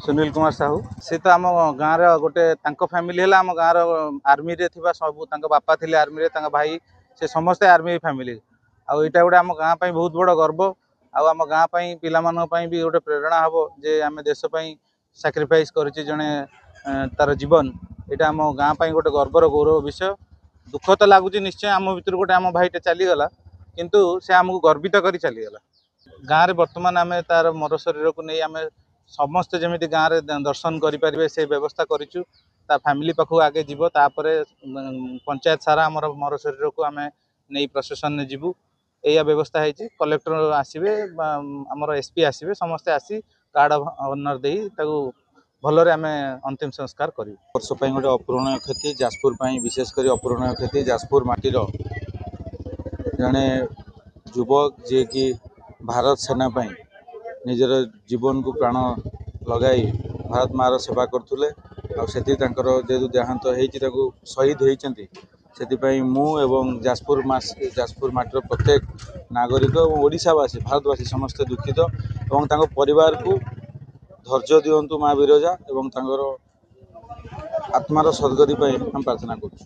सुनील कुमार साहू से तो आम गाँव गोटे फैमिली है आम गाँव आर्मी रे थिबा सब बापा थे आर्मी रे भाई से समस्ते आर्मी फैमिली आईटा गोटे आम गाँव बहुत बड़ गर्व आम गाँव पाई भी गोटे प्रेरणा हम जे आम देश सैक्रिफाइस करें जड़े तार जीवन यहाँ आम गाँव गोटे गर्वर गौरव विषय दुख तो लगुच निश्चय आम भर गोटे आम भाईटे चलीगला किंतु से आमको गर्वित कर चलीगला गाँव में बर्तमान आम तार मर शरीर को नहीं आम समस्ते जमी गाँव में दर्शन करें से व्यवस्था करूँ ता फैमिली पाखु आगे जीव तापर पंचायत सारा आम मर शरीर को आम नहीं प्रशासन में जीवु या व्यवस्था है कलेक्टर आसवे आमर एसपी आसवे समस्ते आसी कार्ड ऑनर दे भलरे आम अंतिम संस्कार करूँ। वर्ष गोटे अपूरणीय क्षति जाजपुर विशेषकर अपूरणीय क्षति जाजपुर माटीर जड़े युवक जी कि भारत सेना निजर जीवन को प्राण लगाई भारत मार सेवा करते जेहतु देहांत हो शहीद होती से मु एवं जाजपुर माटीर प्रत्येक नागरिक और ओडिशावासी भारतवासी समस्ते दुखित और परिवार को धैर्य दिंतु माँ विरजा एवं आत्मार सद्गति हम प्रार्थना करूँ।